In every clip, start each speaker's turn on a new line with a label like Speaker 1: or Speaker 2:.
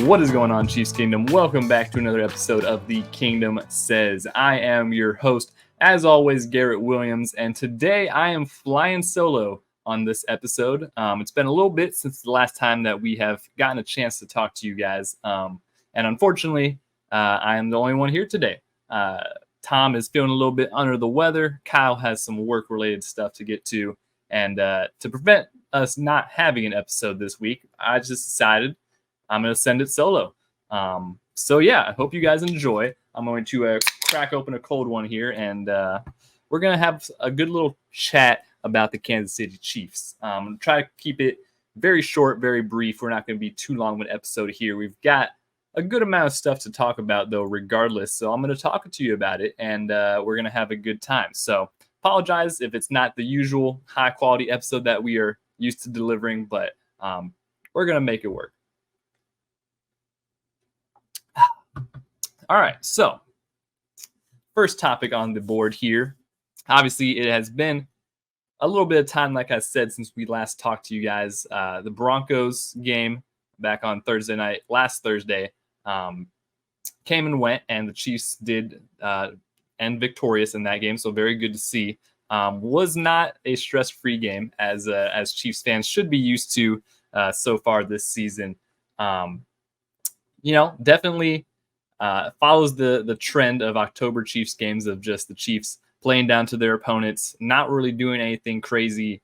Speaker 1: What is going on, Chiefs Kingdom? Welcome back to another episode of The Kingdom Says. I am your host, as always, Garrett Williams, and today I am flying solo on this episode. It's been a little bit since the last time that we have gotten a chance to talk to you guys, and unfortunately, I am the only one here today. Tom is feeling a little bit under the weather. Kyle has some work-related stuff to get to, and to prevent us not having an episode this week, I just decided I'm going to send it solo. So yeah, I hope you guys enjoy. I'm going to crack open a cold one here, and we're going to have a good little chat about the Kansas City Chiefs. I'm going to try to keep it very short, very brief. We're not going to be too long of an episode here. We've got a good amount of stuff to talk about, though, regardless. So I'm going to talk to you about it, and we're going to have a good time. So apologize if it's not the usual high-quality episode that we are used to delivering, but we're going to make it work. All right, so first topic on the board here. Obviously, it has been a little bit of time, like I said, since we last talked to you guys. The Broncos game back on Thursday night, last Thursday, came and went, and the Chiefs did end victorious in that game, so very good to see. Was not a stress-free game, as Chiefs fans should be used to so far this season. Definitely follows the trend of October Chiefs games of just the Chiefs playing down to their opponents, not really doing anything crazy.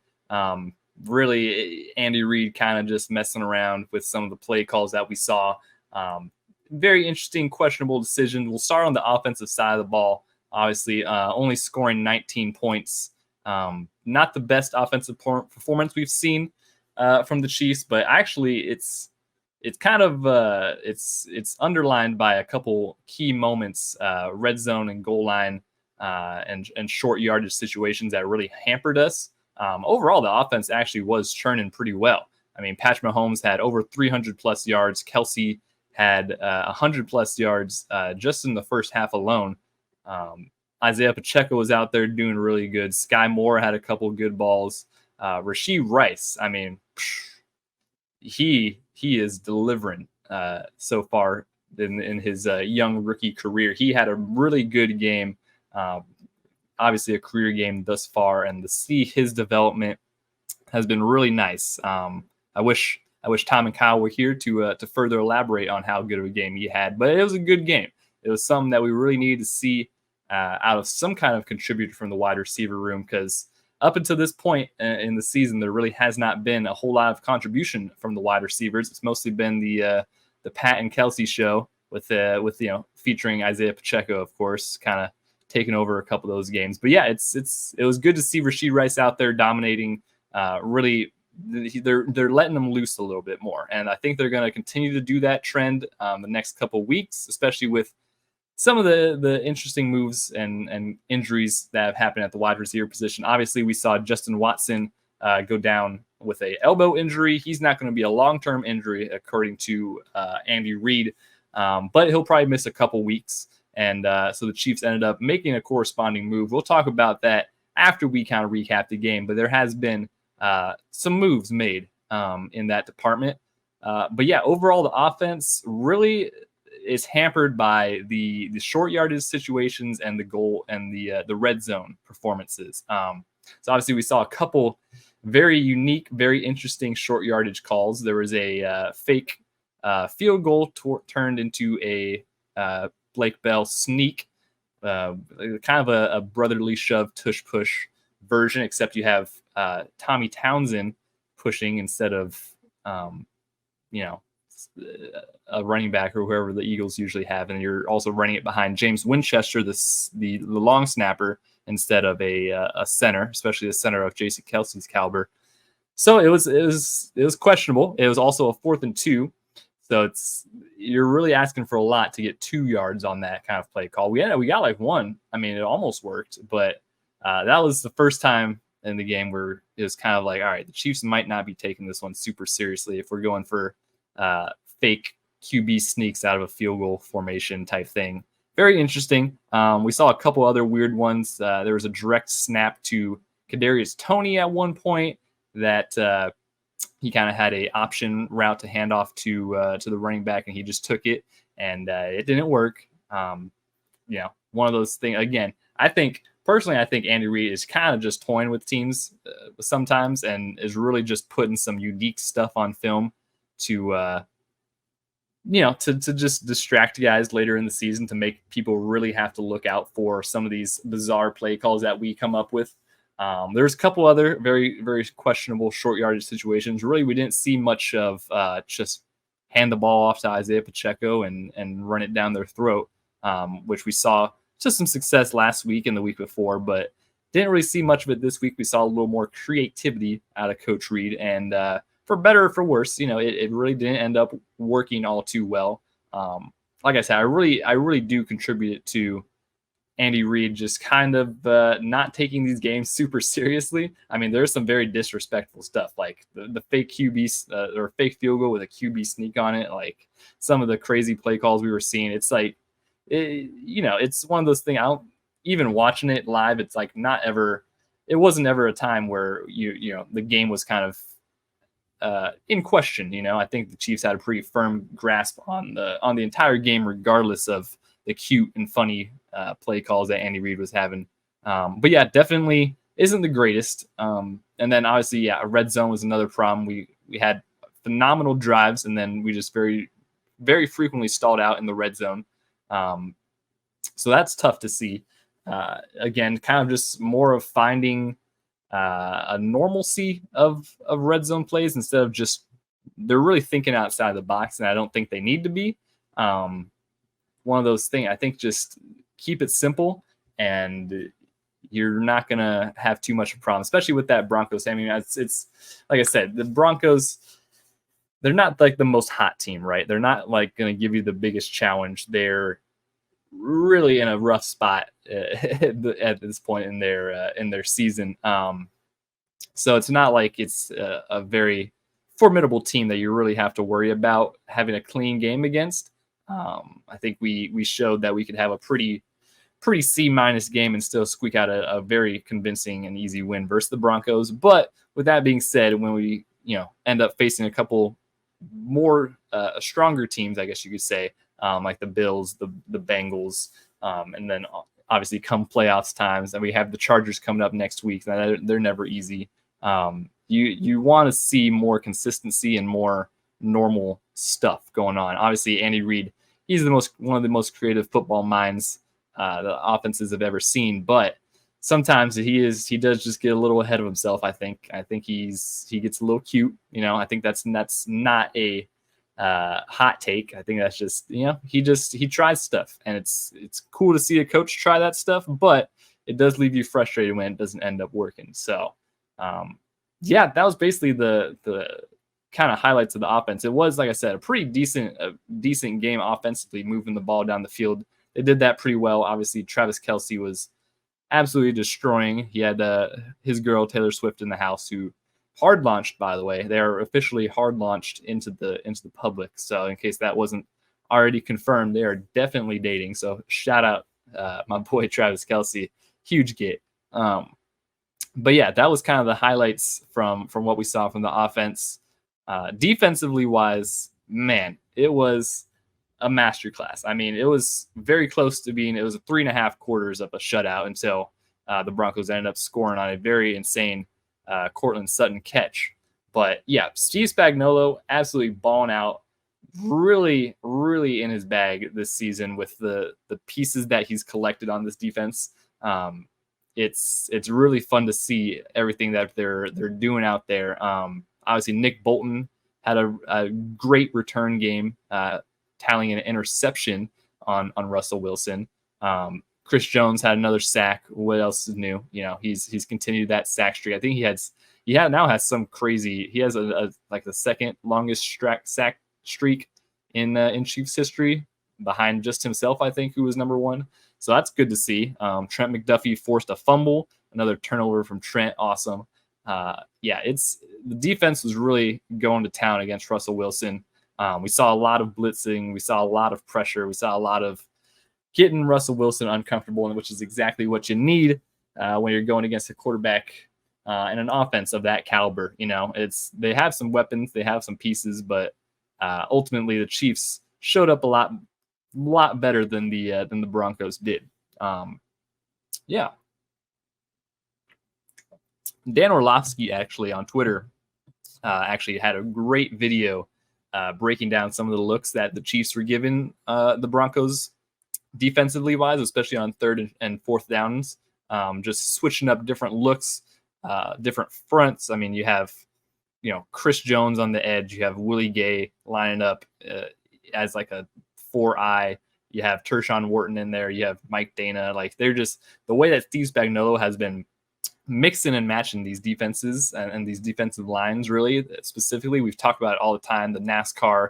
Speaker 1: Really, Andy Reid kind of just messing around with some of the play calls that we saw. Very interesting, questionable decision. We'll start on the offensive side of the ball. Obviously, only scoring 19 points. Not the best offensive performance we've seen from the Chiefs, but actually it's kind of it's underlined by a couple key moments, red zone and goal line, and short yardage situations that really hampered us. Overall, the offense actually was churning pretty well. I mean, Patrick Mahomes had over 300 plus yards. Kelsey had 100 plus yards just in the first half alone. Isaiah Pacheco was out there doing really good. Sky Moore had a couple good balls. Rashee Rice, I mean, he is delivering so far in his young rookie career. He had a really good game, obviously a career game thus far, and to see his development has been really nice. I wish Tom and Kyle were here to further elaborate on how good of a game he had, but it was a good game. It was something that we really needed to see out of some kind of contributor from the wide receiver room, because up until this point in the season, there really has not been a whole lot of contribution from the wide receivers. It's mostly been the Pat and Kelsey show with featuring Isaiah Pacheco, of course, kind of taking over a couple of those games. But yeah, it was good to see Rashee Rice out there dominating. Really, they're letting them loose a little bit more, and I think they're going to continue to do that trend the next couple of weeks, especially with some of the interesting moves and injuries that have happened at the wide receiver position. Obviously, we saw Justin Watson go down with an elbow injury. He's not going to be a long-term injury, according to Andy Reid, but he'll probably miss a couple weeks. And so the Chiefs ended up making a corresponding move. We'll talk about that after we kind of recap the game, but there has been some moves made in that department. But yeah, overall, the offense really is hampered by the short yardage situations and the goal and the red zone performances. So obviously we saw a couple very unique, very interesting short yardage calls. There was a fake field goal turned into a Blake Bell sneak, kind of a brotherly shove tush push version, except you have Tommy Townsend pushing instead of a running back or whoever the Eagles usually have, and you're also running it behind James Winchester, the long snapper, instead of a center, especially the center of Jason Kelsey's caliber. So it was questionable. It was also a 4th and 2, so you're really asking for a lot to get 2 yards on that kind of play call. We got like 1. I mean, it almost worked, but that was the first time in the game where it was kind of like, all right, the Chiefs might not be taking this one super seriously if we're going for fake QB sneaks out of a field goal formation type thing. Very interesting. We saw a couple other weird ones. There was a direct snap to Kadarius Toney at one point that he kind of had a option route to hand off to the running back, and he just took it, and it didn't work. One of those things. Again, I think Andy Reid is kind of just toying with teams sometimes, and is really just putting some unique stuff on film to to just distract guys later in the season, to make people really have to look out for some of these bizarre play calls that we come up with. There's a couple other very, very questionable short yardage situations. Really, we didn't see much of just hand the ball off to Isaiah Pacheco and run it down their throat, which we saw just some success last week and the week before, but didn't really see much of it this week. We saw a little more creativity out of Coach Reid, and for better or for worse, it really didn't end up working all too well. Like I said, I really do contribute it to Andy Reid just kind of not taking these games super seriously. I mean, there's some very disrespectful stuff, like the fake QB or fake field goal with a QB sneak on it, like some of the crazy play calls we were seeing. It's like, it's one of those things. Even watching it live, it's like it wasn't ever a time where the game was kind of in question. I think the Chiefs had a pretty firm grasp on the entire game, regardless of the cute and funny play calls that Andy Reid was having. But yeah, definitely isn't the greatest. And then obviously, a red zone was another problem. We had phenomenal drives, and then we just very, very frequently stalled out in the red zone. So that's tough to see. Again, kind of just more of finding a normalcy of red zone plays, instead of just, they're really thinking outside the box, and I don't think they need to be. One of those things, I think, just keep it simple, and you're not going to have too much of a problem, especially with that Broncos. I mean, it's like I said, the Broncos, they're not like the most hot team, right? They're not like going to give you the biggest challenge. They're really in a rough spot at this point in their season. So it's not like it's a very formidable team that you really have to worry about having a clean game against. I think we showed that we could have a pretty C- game and still squeak out a very convincing and easy win versus the Broncos. But with that being said, when we end up facing a couple more stronger teams, I guess you could say, like the Bills, the Bengals, and then obviously come playoffs times, and we have the Chargers coming up next week. They're never easy. You want to see more consistency and more normal stuff going on. Obviously, Andy Reid, he's one of the most creative football minds the offenses have ever seen, but sometimes he does just get a little ahead of himself. I think he gets a little cute. I think that's not a hot take. I think that's just he tries stuff, and it's cool to see a coach try that stuff, but it does leave you frustrated when it doesn't end up working. So that was basically the kind of highlights of the offense. It was, like I said, a pretty decent game offensively, moving the ball down the field. They did that pretty well. Obviously, Travis Kelce was absolutely destroying. He had his girl Taylor Swift in the house, who hard launched, by the way. They are officially hard launched into the public. So in case that wasn't already confirmed, they are definitely dating. So shout out my boy Travis Kelce, huge get. But yeah, that was kind of the highlights from what we saw from the offense. Defensively wise, man, it was a masterclass. I mean, it was very close to being, it was 3.5 quarters of a shutout until the Broncos ended up scoring on a very insane Cortland Sutton catch. But yeah, Steve Spagnuolo absolutely balling out, really, really in his bag this season with the pieces that he's collected on this defense. It's really fun to see everything that they're doing out there. Obviously, Nick Bolton had a great return game, tallying an interception on Russell Wilson. Chris Jones had another sack. What else is new? He's continued that sack streak. I think he now has some crazy. He has the second longest sack streak in Chiefs history, behind just himself, I think, who was number one. So that's good to see. Trent McDuffie forced a fumble, another turnover from Trent. Awesome. The defense was really going to town against Russell Wilson. We saw a lot of blitzing. We saw a lot of pressure. We saw a lot of getting Russell Wilson uncomfortable, which is exactly what you need when you're going against a quarterback and an offense of that caliber. They have some weapons, they have some pieces, but ultimately the Chiefs showed up a lot better than the Broncos did. Yeah. Dan Orlovsky actually on Twitter actually had a great video breaking down some of the looks that the Chiefs were giving the Broncos defensively wise, especially on third and fourth downs. Just switching up different looks, different fronts. I mean, you have Chris Jones on the edge. You have Willie Gay lining up as like a 4-eye. You have Tershawn Wharton in there. You have Mike Dana. Like, they're just the way that Steve Spagnuolo has been mixing and matching these defenses and these defensive lines. Really, specifically, we've talked about it all the time. The NASCAR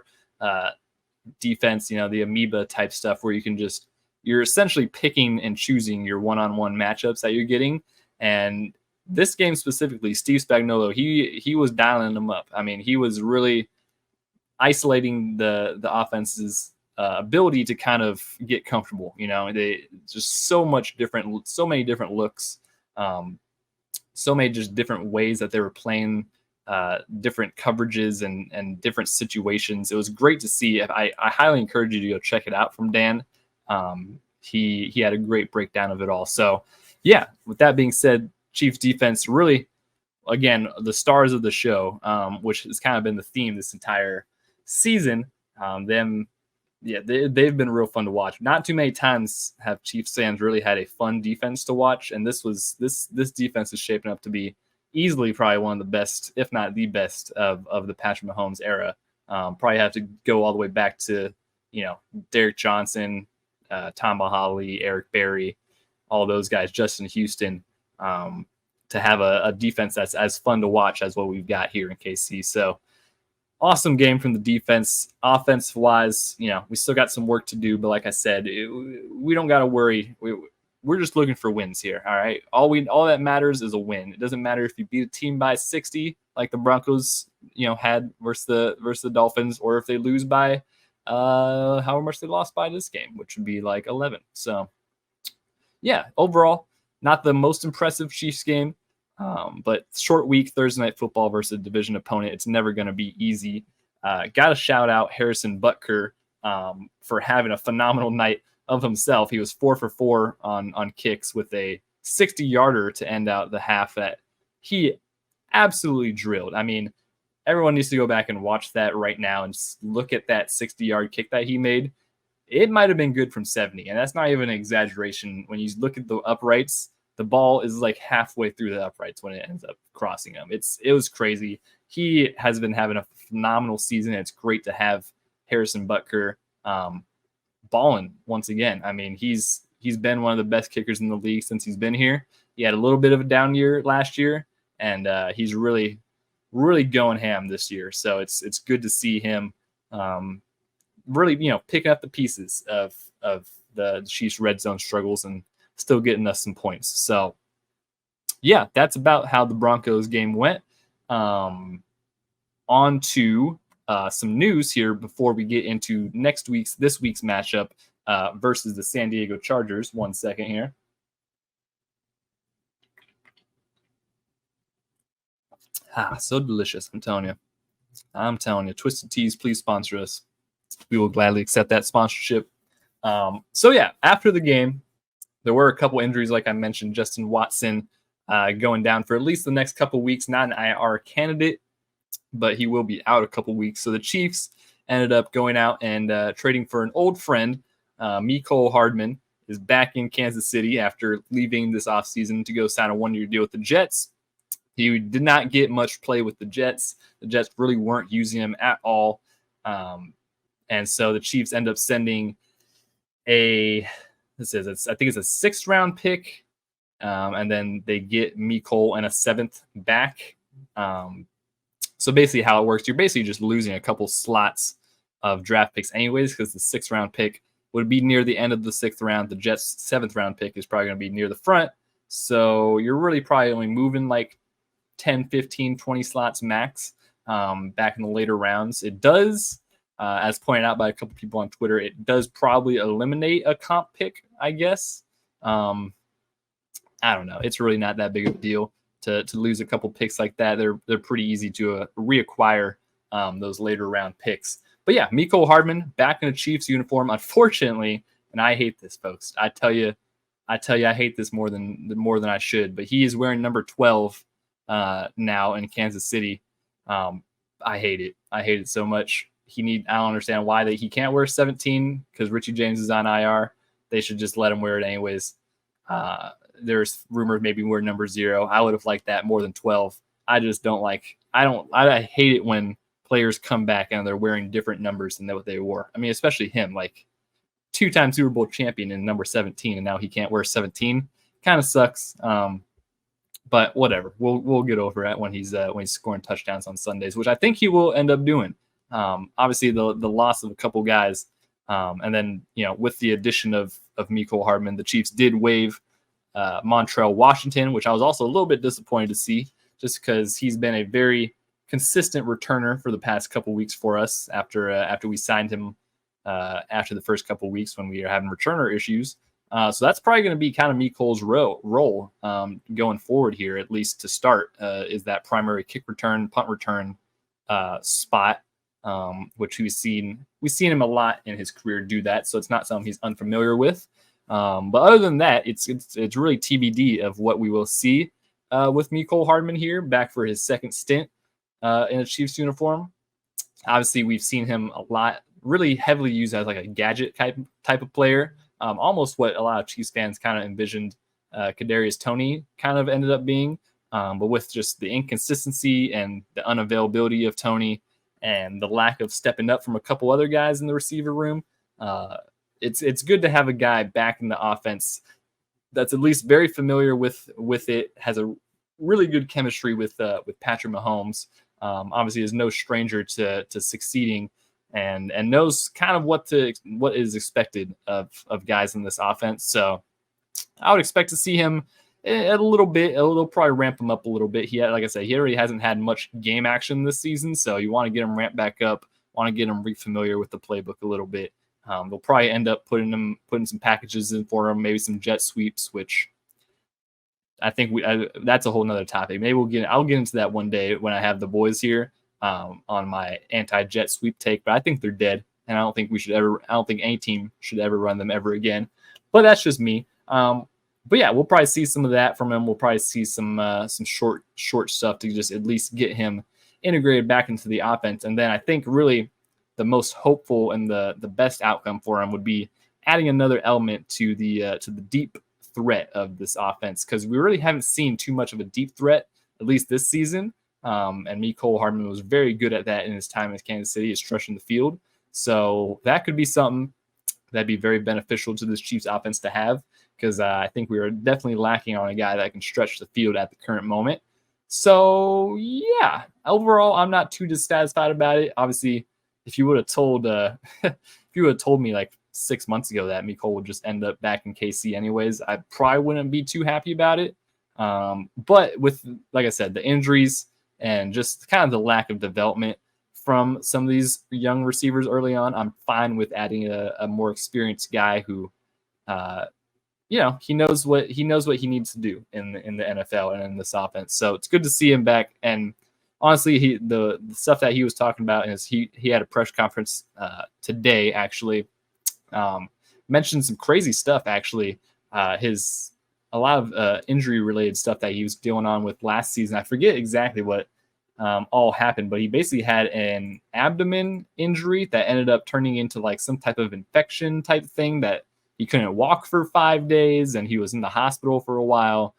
Speaker 1: defense, the amoeba type stuff, where you're essentially picking and choosing your one-on-one matchups that you're getting. And this game specifically, Steve Spagnuolo, he was dialing them up. I mean, he was really isolating the offense's ability to kind of get comfortable. They just so many different looks, so many just different ways that they were playing different coverages and different situations. It was great to see. I highly encourage you to go check it out from Dan. He had a great breakdown of it all. So yeah, with that being said, Chiefs defense really, again, the stars of the show, which has kind of been the theme this entire season. They've been real fun to watch. Not too many times have Chiefs fans really had a fun defense to watch, and this defense is shaping up to be easily probably one of the best, if not the best, of the Patrick Mahomes era. Probably have to go all the way back to Derek Johnson, Tom Mahaly, Eric Berry, all those guys, Justin Houston, to have a defense that's as fun to watch as what we've got here in KC. So awesome game from the defense. Offense wise, we still got some work to do, but like I said, we don't got to worry. We're just looking for wins here. All right. All that matters is a win. It doesn't matter if you beat a team by 60, like the Broncos, had versus the Dolphins, or if they lose by however much they lost by this game, which would be like 11. So yeah, overall, not the most impressive Chiefs game. But short week, Thursday Night Football versus a division opponent. It's never going to be easy. Got to shout out Harrison Butker for having a phenomenal night of himself. He was 4 for 4 on kicks with a 60-yarder to end out the half that he absolutely drilled. I mean, everyone needs to go back and watch that right now and just look at that 60-yard kick that he made. It might have been good from 70, and that's not even an exaggeration. When you look at the uprights, the ball is like halfway through the uprights when it ends up crossing them. It was crazy. He has been having a phenomenal season. It's great to have Harrison Butker balling once again. I mean, he's been one of the best kickers in the league since he's been here. He had a little bit of a down year last year, and he's really, really going ham this year. So it's good to see him really, picking up the pieces of the Chiefs' red zone struggles and still getting us some points. So yeah, that's about how the Broncos game went. On to some news here before we get into this week's matchup versus the San Diego Chargers. 1 second here. So delicious. I'm telling you, Twisted Teas, please sponsor us. We will gladly accept that sponsorship. So yeah, after the game, there were a couple injuries, like I mentioned. Justin Watson going down for at least the next couple weeks. Not an IR candidate, but he will be out a couple weeks. So the Chiefs ended up going out and trading for an old friend. Mecole Hardman is back in Kansas City after leaving this offseason to go sign a 1-year deal with the Jets. He did not get much play with the Jets. The Jets really weren't using him at all. And so the Chiefs end up sending I think it's a 6th round pick. And then they get Mecole and a 7th back. So basically how it works, you're basically just losing a couple slots of draft picks anyways, because the 6th round pick would be near the end of the 6th round. The Jets' 7th round pick is probably going to be near the front. So you're really probably only moving like 10, 15, 20 slots max back in the later rounds. It does, as pointed out by a couple people on Twitter, it does probably eliminate a comp pick, I guess. I don't know. It's really not that big of a deal. to lose a couple picks like that. They're pretty easy to reacquire those later round picks. But yeah, Mecole Hardman back in a Chiefs uniform. Unfortunately, and I hate this, folks. I tell you, I hate this more than I should. But he is wearing number 12 now in Kansas City. I hate it. I hate it so much. I don't understand why he can't wear 17 because Richie James is on IR. They should just let him wear it anyways. There's rumors maybe wear number 0. I would have liked that more than 12. I just don't like. I hate it when players come back and they're wearing different numbers than what they wore. I mean, especially him, like 2-time Super Bowl champion in number 17, and now he can't wear 17. Kind of sucks. But whatever, we'll get over it when he's scoring touchdowns on Sundays, which I think he will end up doing. Obviously, the loss of a couple guys, and then with the addition of Mecole Hardman, the Chiefs did waive Montrell Washington, which I was also a little bit disappointed to see, just because he's been a very consistent returner for the past couple weeks for us. After we signed him after the first couple weeks when we were having returner issues. So that's probably going to be kind of Mecole's role going forward here, at least to start, is that primary kick return, punt return spot, which we've seen him a lot in his career do that. So it's not something he's unfamiliar with. But other than that, it's really TBD of what we will see with Mecole Hardman here, back for his second stint in a Chiefs uniform. Obviously, we've seen him a lot, really heavily used as like a gadget type of player. Almost what a lot of Chiefs fans kind of envisioned Kadarius Toney kind of ended up being, but with just the inconsistency and the unavailability of Toney and the lack of stepping up from a couple other guys in the receiver room, it's good to have a guy back in the offense that's at least very familiar with it, has a really good chemistry with Patrick Mahomes. Obviously, is no stranger to succeeding. And knows kind of what is expected of guys in this offense. So I would expect to see him a little bit. It'll probably ramp him up a little bit. Like I said, he already hasn't had much game action this season, so you want to get him ramped back up. Want to get him familiar with the playbook a little bit. They'll probably end up putting some packages in for him, maybe some jet sweeps, which I think that's a whole nother topic. Maybe I'll get into that one day when I have the boys here. On my anti-jet sweep take, but I think they're dead, and I don't think any team should ever run them ever again. But that's just me. But yeah, we'll probably see some of that from him. We'll probably see some short stuff to just at least get him integrated back into the offense. And then I think really the most hopeful and the best outcome for him would be adding another element to the deep threat of this offense, because we really haven't seen too much of a deep threat, at least this season. And Mecole Hardman was very good at that in his time in Kansas City, is stretching the field. So that could be something that'd be very beneficial to this Chiefs offense to have, because I think we are definitely lacking on a guy that can stretch the field at the current moment. So yeah, overall, I'm not too dissatisfied about it. Obviously, if you would have told me like 6 months ago that Mecole would just end up back in KC anyways, I probably wouldn't be too happy about it. But with, like I said, the injuries and just kind of the lack of development from some of these young receivers early on, I'm fine with adding a more experienced guy who, he knows what he needs to do in the NFL and in this offense. So it's good to see him back. And honestly, the stuff that he was talking about is he had a press conference today, actually, mentioned some crazy stuff. Actually, a lot of injury related stuff that he was dealing on with last season. I forget exactly what all happened, but he basically had an abdomen injury that ended up turning into like some type of infection type thing that he couldn't walk for 5 days, and he was in the hospital for a while.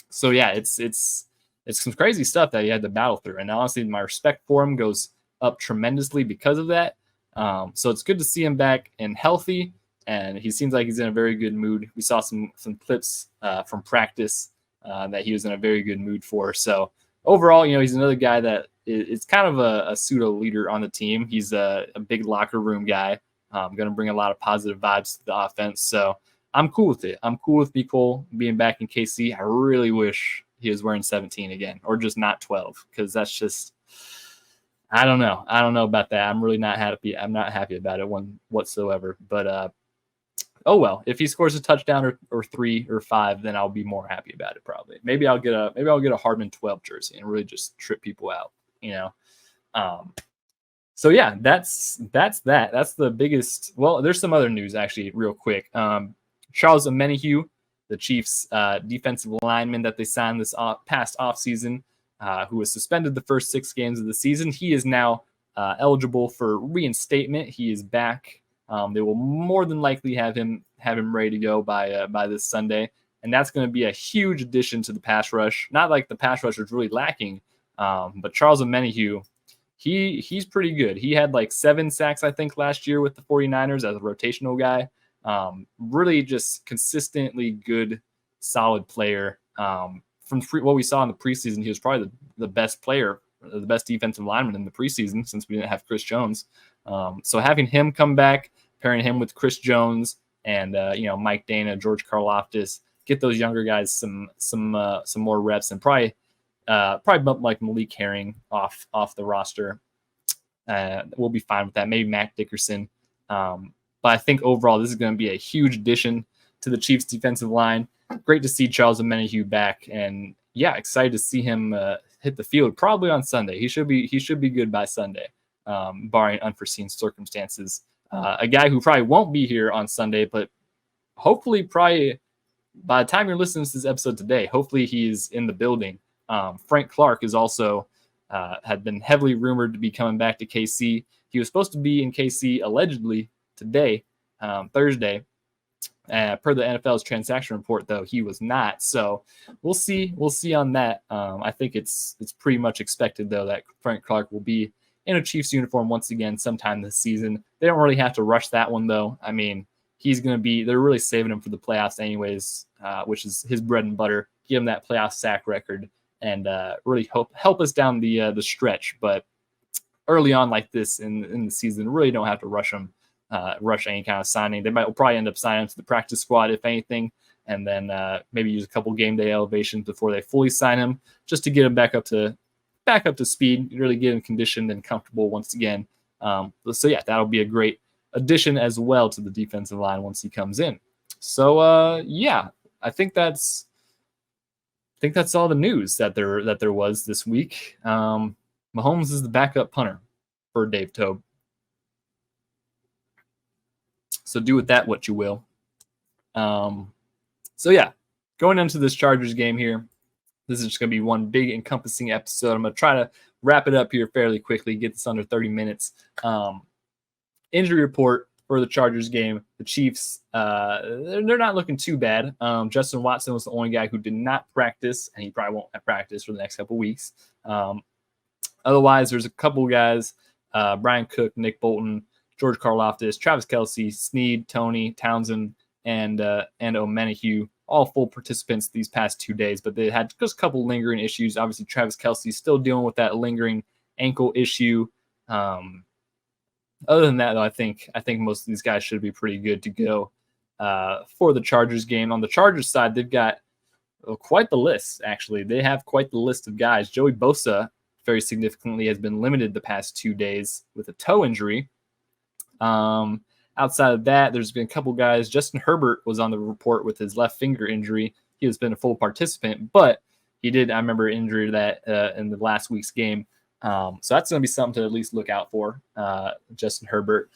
Speaker 1: So yeah, it's some crazy stuff that he had to battle through. And honestly, my respect for him goes up tremendously because of that. So it's good to see him back and healthy. And he seems like he's in a very good mood. We saw some clips from practice that he was in a very good mood for. So overall, he's another guy that is kind of a pseudo leader on the team. He's a big locker room guy. Going to bring a lot of positive vibes to the offense. So I'm cool with it. I'm cool with Mecole being back in KC. I really wish he was wearing 17 again, or just not 12, because that's just, I don't know. I don't know about that. I'm really not happy. I'm not happy about it whatsoever. But oh well, if he scores a touchdown or 3 or 5, then I'll be more happy about it probably. Maybe I'll get a Hardman 12 jersey and really just trip people out, you know. So yeah, that's that. That's the biggest. Well, there's some other news actually, real quick. Charles Omenihu, the Chiefs' defensive lineman that they signed this past offseason, who was suspended the first 6 games of the season, he is now eligible for reinstatement. He is back. They will more than likely have him ready to go by this Sunday, and that's going to be a huge addition to the pass rush. Not like the pass rush was really lacking, but Charles Omenihu, he's pretty good. He had like 7 sacks, I think, last year with the 49ers as a rotational guy. Really just consistently good, solid player. From what we saw in the preseason, he was probably the best player, the best defensive lineman in the preseason since we didn't have Chris Jones. So having him come back, pairing him with Chris Jones and Mike Dana, George Karlaftis, get those younger guys some more reps, and probably bump like Malik Herring off the roster. We'll be fine with that. Maybe Matt Dickerson. But I think overall this is going to be a huge addition to the Chiefs defensive line. Great to see Charles Omenihu back, and yeah, excited to see him hit the field probably on Sunday. He should be good by Sunday, barring unforeseen circumstances. A guy who probably won't be here on Sunday, but hopefully probably by the time you're listening to this episode today, hopefully he's in the building. Frank Clark is also had been heavily rumored to be coming back to KC. He was supposed to be in KC allegedly today, Thursday. Per the NFL's transaction report, though, he was not. So we'll see. We'll see on that. I think it's pretty much expected, though, that Frank Clark will be in a Chiefs uniform once again sometime this season. They don't really have to rush that one, though. I mean, he's going to be – they're really saving him for the playoffs anyways, which is his bread and butter. Give him that playoff sack record and really help us down the stretch. But early on like this in the season, really don't have to rush him. Rush any kind of signing. They might probably end up signing him to the practice squad, if anything, and then maybe use a couple game day elevations before they fully sign him, just to get him back up to speed, really get him conditioned and comfortable once again. So yeah, that'll be a great addition as well to the defensive line once he comes in. So yeah, I think that's all the news that there was this week. Mahomes is the backup punter for Dave Toub. So do with that what you will. So yeah, going into this Chargers game here, this is just going to be one big encompassing episode. I'm going to try to wrap it up here fairly quickly, get this under 30 minutes. Injury report for the Chargers game. The Chiefs, they're not looking too bad. Justin Watson was the only guy who did not practice, and he probably won't have practice for the next couple weeks. Otherwise, there's a couple guys, Brian Cook, Nick Bolton, George Karlaftis, Travis Kelce, Snead, Tony, Townsend, and Omenihu, all full participants these past 2 days, but they had just a couple lingering issues. Obviously, Travis Kelce still dealing with that lingering ankle issue. Other than that, though, I think most of these guys should be pretty good to go for the Chargers game. On the Chargers side, they've got quite the list, actually. They have quite the list of guys. Joey Bosa, very significantly, has been limited the past 2 days with a toe injury. Outside of that, there's been a couple guys. Justin Herbert was on the report with his left finger injury. He has been a full participant, but he did, I remember, injury that in the last week's game. So that's going to be something to at least look out for, Justin Herbert.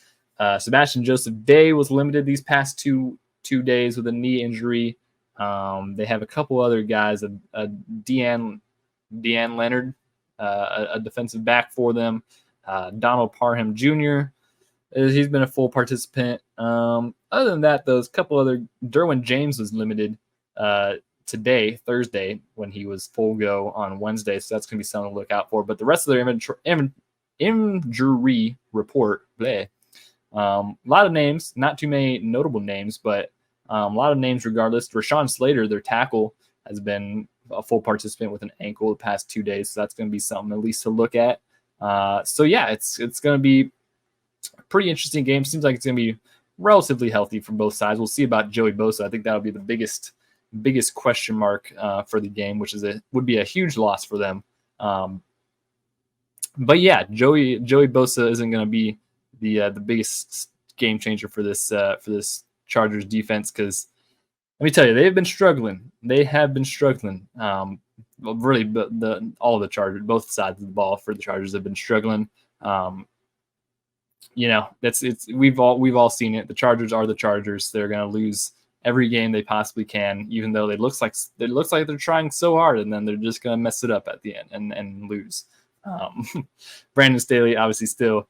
Speaker 1: Sebastian Joseph Day was limited these past two days with a knee injury. They have a couple other guys, Deanne Leonard, a defensive back for them, Donald Parham Jr., he's been a full participant. Other than that, though, a couple other. Derwin James was limited today, Thursday, when he was full go on Wednesday. So that's going to be something to look out for. But the rest of their injury report, a lot of names, not too many notable names, but a lot of names regardless. Rashawn Slater, their tackle, has been a full participant with an ankle the past 2 days. So that's going to be something at least to look at. So yeah, it's going to be pretty interesting game. Seems like it's going to be relatively healthy from both sides. We'll see about Joey Bosa. I think that'll be the biggest question mark for the game, which would be a huge loss for them. But yeah, Joey Bosa isn't going to be the biggest game changer for this Chargers defense, because let me tell you, they've been struggling. They have been struggling. Well, really, but all the Chargers, both sides of the ball for the Chargers have been struggling. We've all seen it. The Chargers are the Chargers. They're going to lose every game they possibly can, even though it looks like they're trying so hard, and then they're just going to mess it up at the end and lose. Brandon Staley obviously still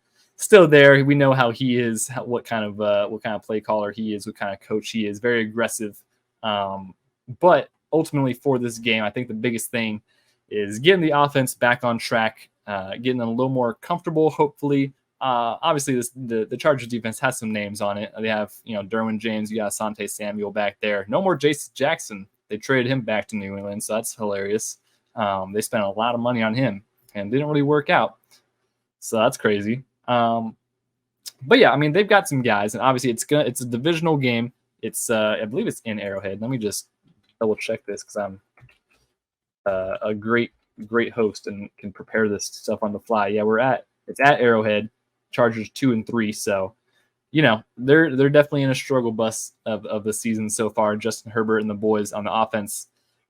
Speaker 1: there. We know how he is, what kind of play caller he is, what kind of coach he is. Very aggressive. But ultimately for this game, I think the biggest thing is getting the offense back on track, getting them a little more comfortable, hopefully. Obviously, the Chargers defense has some names on it. They have, Derwin James, you got Asante Samuel back there. No more J.C. Jackson. They traded him back to New England, so that's hilarious. They spent a lot of money on him and didn't really work out, so that's crazy. But yeah, I mean, they've got some guys, and obviously it's a divisional game. It's I believe it's in Arrowhead. Let me just double check this because I'm a great host and can prepare this stuff on the fly. Yeah, it's at Arrowhead. Chargers 2-3, so they're definitely in a struggle bus of the season so far. Justin Herbert and the boys on the offense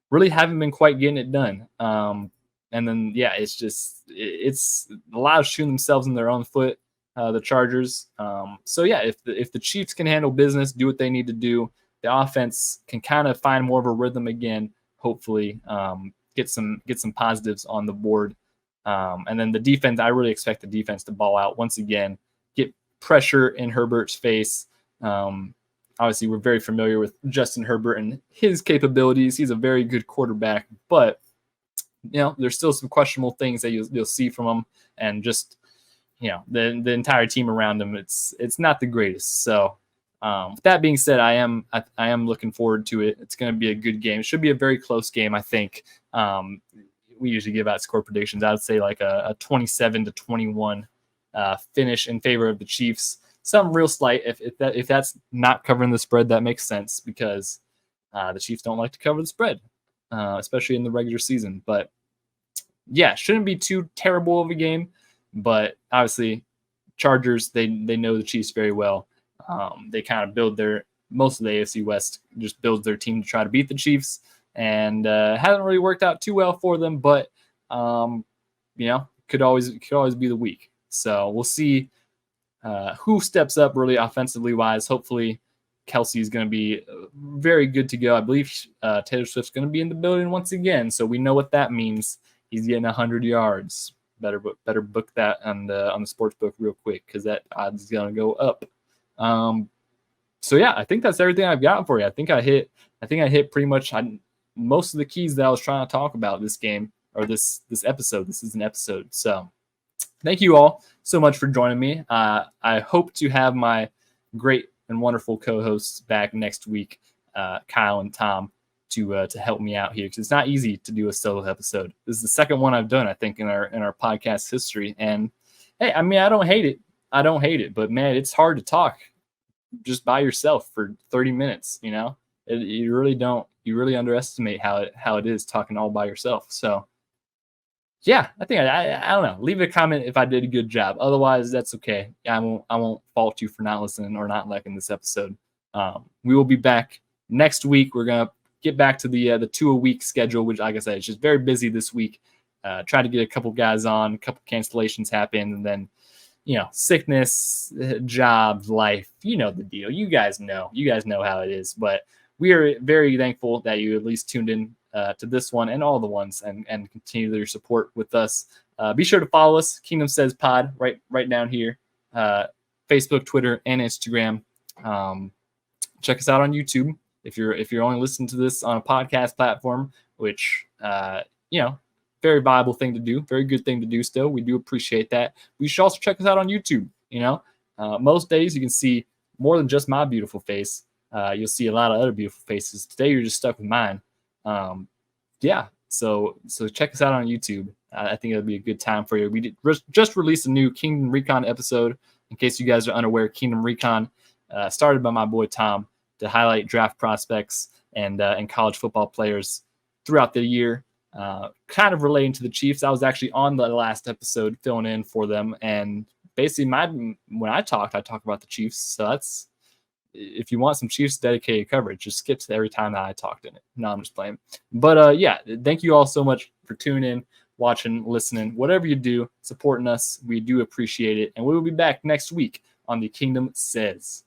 Speaker 1: really haven't been quite getting it done. And then it's a lot of shooting themselves in their own foot. The Chargers. So yeah, if the Chiefs can handle business, do what they need to do, the offense can kind of find more of a rhythm again. Hopefully, get some positives on the board. And then the defense, I really expect the defense to ball out once again, get pressure in Herbert's face. Obviously, we're very familiar with Justin Herbert and his capabilities. He's a very good quarterback, but there's still some questionable things that you'll see from him, and just the entire team around him. It's not the greatest. So with that being said, I am looking forward to it. It's going to be a good game. It should be a very close game, I think. We usually give out score predictions. I would say like a 27-21 finish in favor of the Chiefs. Something real slight. If that's not covering the spread, that makes sense, because the Chiefs don't like to cover the spread, especially in the regular season. But yeah, shouldn't be too terrible of a game. But obviously, Chargers, they know the Chiefs very well. They kind of build most of the AFC West just builds their team to try to beat the Chiefs. And hasn't really worked out too well for them, but could always be the week. So we'll see who steps up really offensively wise. Hopefully, Kelsey is going to be very good to go. I believe Taylor Swift's going to be in the building once again, so we know what that means. He's getting 100 yards. Better book that on the sports book real quick, because that odds is going to go up. So yeah, I think that's everything I've got for you. I think I hit pretty much most of the keys that I was trying to talk about this game, or this episode. This is an episode. So thank you all so much for joining me. I hope to have my great and wonderful co-hosts back next week, Kyle and Tom, to help me out here, because it's not easy to do a solo episode. This is the second one I've done, I think, in our podcast history. And hey, I mean, I don't hate it, but man, it's hard to talk just by yourself for 30 minutes. You really don't. You really underestimate how it is talking all by yourself. So yeah, I think I don't know. Leave a comment if I did a good job. Otherwise, that's okay. I won't fault you for not listening or not liking this episode. We will be back next week. We're gonna get back to the 2 a week schedule, which, like I said, it's just very busy this week. Try to get a couple guys on, a couple cancellations happen, and then sickness, jobs, life. You know the deal. You guys know how it is. But we are very thankful that you at least tuned in to this one and all the ones, and continue your support with us. Be sure to follow us, Kingdom Says Pod, right down here, Facebook, Twitter, and Instagram. Check us out on YouTube if you're only listening to this on a podcast platform, which very viable thing to do, very good thing to do. Still, we do appreciate that. You should also check us out on YouTube. Most days you can see more than just my beautiful face. You'll see a lot of other beautiful faces. Today you're just stuck with mine. So check us out on YouTube. I think it'll be a good time for you. We just released a new Kingdom Recon episode. In case you guys are unaware, Kingdom Recon started by my boy Tom to highlight draft prospects and college football players throughout the year, kind of relating to the Chiefs. I was actually on the last episode filling in for them, and basically when I talk about the Chiefs. So if you want some Chiefs dedicated coverage, just skip to every time that I talked in it. No, I'm just playing. But yeah, thank you all so much for tuning in, watching, listening, whatever you do, supporting us. We do appreciate it. And we will be back next week on The Kingdom Says.